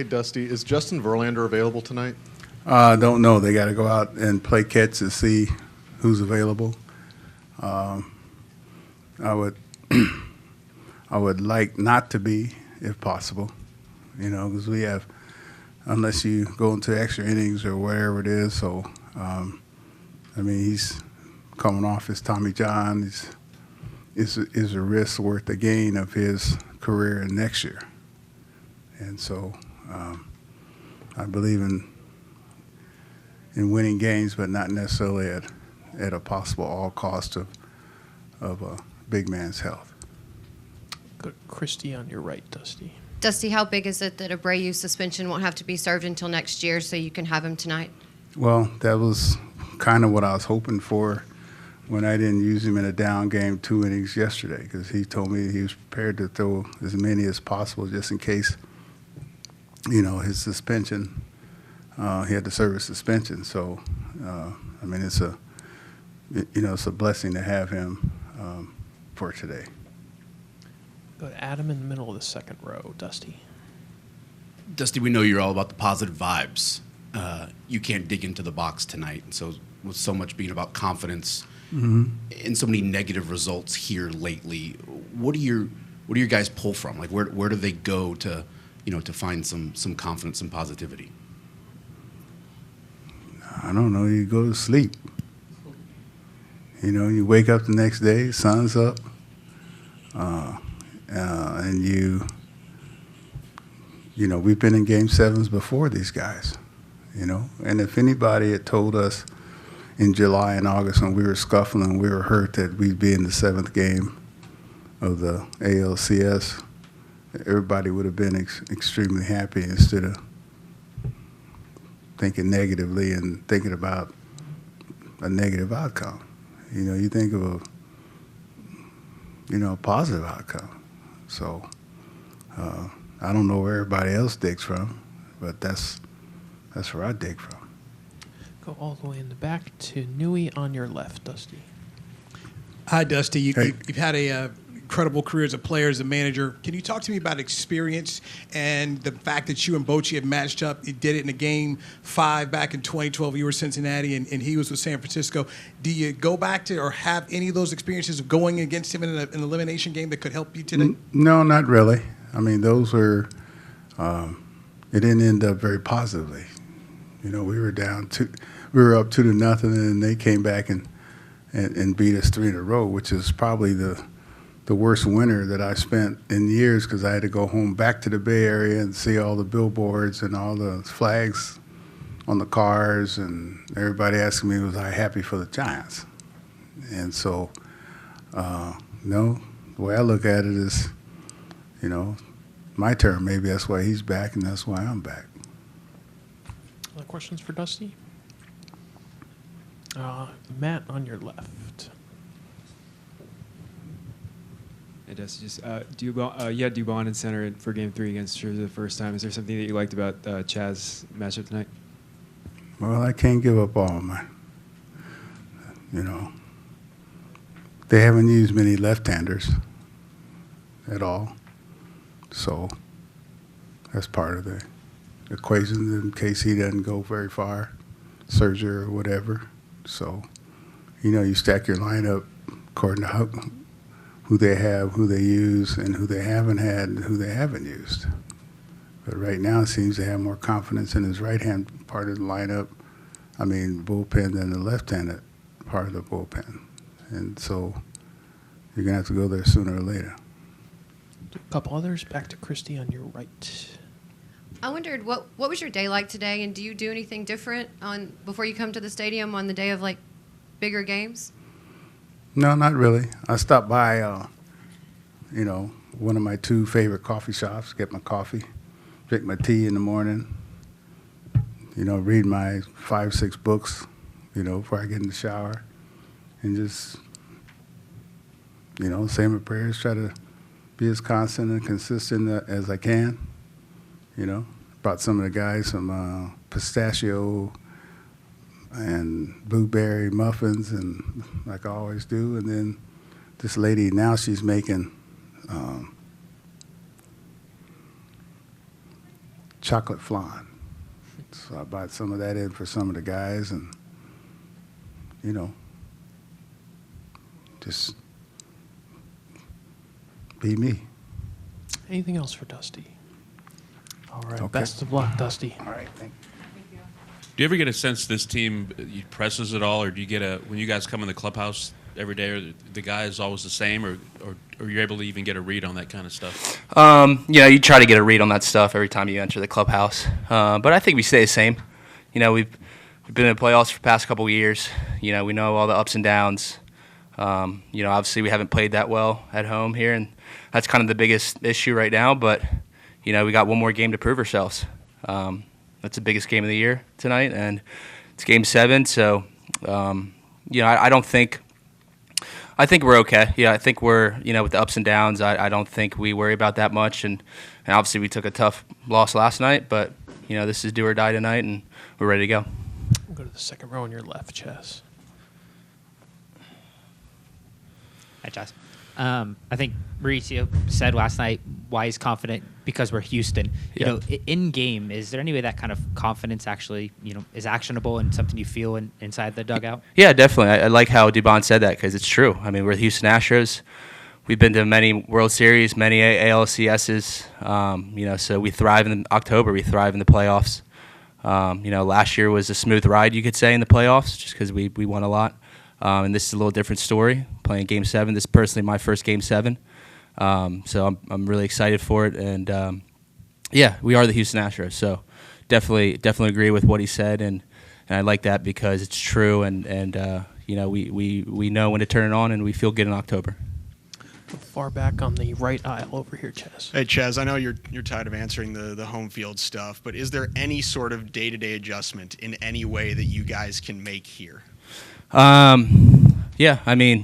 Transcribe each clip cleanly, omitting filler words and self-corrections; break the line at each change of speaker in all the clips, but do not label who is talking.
Hey, Dusty, is Justin Verlander available tonight?
I don't know. They got to go out and play catch to see who's available. I would, I would like not to be, if possible, because we have, unless you go into extra innings or whatever it is. So, he's coming off his Tommy John. Is a risk worth the gain of his career next year? And so, I believe in winning games, but not necessarily at a possible all cost of a big man's health.
Go to Christie on your right, Dusty.
Dusty, how big is it that Abreu's suspension won't have to be served until next year so you can have him tonight?
Well, that was kind of what I was hoping for when I didn't use him in a down game 2 innings yesterday, because he told me he was prepared to throw as many as possible just in case, his suspension, he had to serve a suspension. So, it's a blessing to have him for today.
Go to Adam in the middle of the second row, Dusty.
Dusty, we know you're all about the positive vibes. You can't dig into the box tonight, and so with so much being about confidence and so many negative results here lately, what do your guys pull from? Like, where do they go to find some confidence and positivity?
I don't know. You go to sleep. You wake up the next day, sun's up, and we've been in Game 7s before these guys, And if anybody had told us in July and August when we were scuffling, we were hurt, that we'd be in the 7th game of the ALCS, everybody would have been extremely happy instead of thinking negatively and thinking about a negative outcome. You think of a positive outcome. So I don't know where everybody else digs from, but that's where I dig from.
Go all the way in the back to Nui on your left, Dusty.
Hi, Dusty.
Hey.
You've had a incredible career as a player, as a manager. Can you talk to me about experience and the fact that you and Bochy have matched up? You did it in a Game 5 back in 2012. You were Cincinnati, and he was with San Francisco. Do you go back to or have any of those experiences of going against him in an elimination game that could help you today?
No, not really. Those were it didn't end up very positively. We were we were up 2-0, and they came back and beat us 3 in a row, which is probably the worst winter that I spent in years, because I had to go home back to the Bay Area and see all the billboards and all the flags on the cars, and everybody asking me, was I happy for the Giants? And so, no, the way I look at it is, my turn. Maybe that's why he's back, and that's why I'm back.
Other questions for Dusty? Matt on your left.
Hey, Dusty, just you had Dubon in center for Game 3 against Scherzer the first time. Is there something that you liked about Chaz's matchup tonight?
Well, I can't give up all my, they haven't used many left-handers at all. So that's part of the equation in case he doesn't go very far, surgery or whatever. So, you stack your lineup according to who they have, who they use, and who they haven't had, and who they haven't used. But right now, it seems to have more confidence in his right-hand part of the lineup, bullpen, than the left-handed part of the bullpen. And so you're going to have to go there sooner or later.
A couple others. Back to Christie on your right.
I wondered, what was your day like today, and do you do anything different before you come to the stadium on the day of, bigger games?
No, not really. I stopped by, one of my 2 favorite coffee shops, get my coffee, drink my tea in the morning, read my 5-6 books, before I get in the shower, and just, say my prayers, try to be as constant and consistent as I can. Brought some of the guys some pistachio and blueberry muffins, and like I always do. And then this lady, now she's making chocolate flan. So I bought some of that in for some of the guys, and just be me.
Anything else for Dusty? All right.
Okay.
Best of luck, Dusty.
All right, thank you.
Do you ever get a sense this team presses at all, or do you get when you guys come in the clubhouse every day, are the guys always the same, or you're able to even get a read on that kind of stuff?
You try to get a read on that stuff every time you enter the clubhouse. But I think we stay the same. We've been in the playoffs for the past couple of years. We know all the ups and downs. Obviously we haven't played that well at home here, and that's kind of the biggest issue right now. But we got one more game to prove ourselves. That's the biggest game of the year tonight, and it's Game 7. So, I think we're okay. Yeah, I think we're, with the ups and downs, I don't think we worry about that much. And obviously we took a tough loss last night, but, this is do or die tonight, and we're ready to go.
We'll go to the second row on your left, Chess.
Hi, Chaz. I think Mauricio said last night why he's confident because we're Houston. In game, is there any way that kind of confidence actually, is actionable and something you feel inside the dugout?
Yeah, definitely. I like how Dubon said that because it's true. I mean, we're the Houston Astros. We've been to many World Series, many ALCSs. So we thrive in October. We thrive in the playoffs. Last year was a smooth ride, you could say, in the playoffs just because we won a lot. And this is a little different story, playing Game 7. This is personally my first Game 7. So I'm really excited for it. And, we are the Houston Astros. So definitely agree with what he said. And I like that because it's true. And we know when to turn it on, and we feel good in October.
Far back on the right aisle over here, Chaz.
Hey, Chaz, I know you're tired of answering the home field stuff, but is there any sort of day-to-day adjustment in any way that you guys can make here?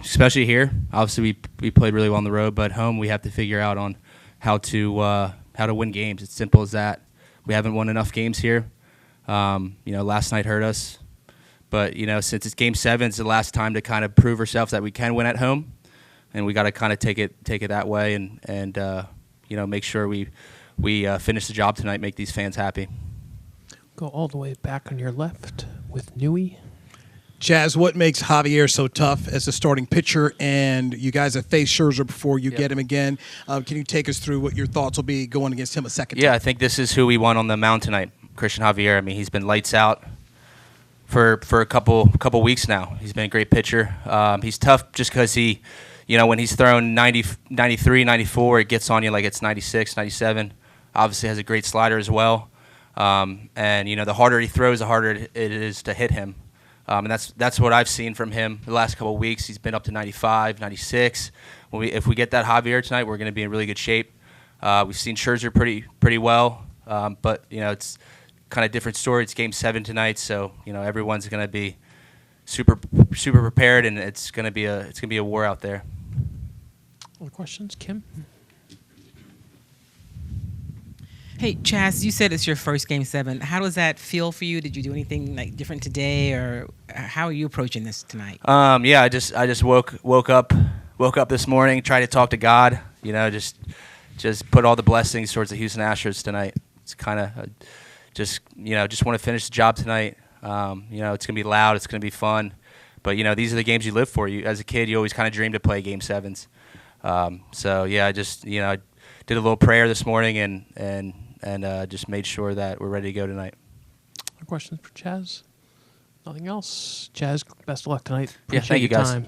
Especially here. Obviously, we played really well on the road, but home we have to figure out on how to win games. It's simple as that. We haven't won enough games here. Last night hurt us, but since it's Game 7, it's the last time to kind of prove ourselves that we can win at home, and we got to kind of take it that way and make sure we finish the job tonight, make these fans happy.
Go all the way back on your left with Nui.
Chaz, what makes Javier so tough as a starting pitcher? And you guys have faced Scherzer before you get him again. Can you take us through what your thoughts will be going against him a second time?
Yeah, I think this is who we want on the mound tonight, Christian Javier. I mean, he's been lights out for a couple weeks now. He's been a great pitcher. He's tough just because he, when he's thrown 90, 93, 94, it gets on you like it's 96, 97. Obviously has a great slider as well. And the harder he throws, the harder it is to hit him. And that's what I've seen from him the last couple of weeks. He's been up to 95, 96. If we get that Javier tonight, we're going to be in really good shape. We've seen Scherzer pretty well, but it's kind of different story. It's Game 7 tonight, so everyone's going to be super prepared, and it's going to be a war out there.
Other questions, Kim?
Hey, Chaz, you said it's your first Game 7. How does that feel for you? Did you do anything different today, or how are you approaching this tonight?
I just woke up this morning, tried to talk to God. Just put all the blessings towards the Houston Astros tonight. It's kind of just want to finish the job tonight. It's gonna be loud, it's gonna be fun, but these are the games you live for. You as a kid, you always kind of dreamed to play Game 7s. I just I did a little prayer this morning and just made sure that we're ready to go tonight.
Other questions for Chaz? Nothing else. Chaz, best of luck tonight.
Yeah, thank you,
your
guys.
time.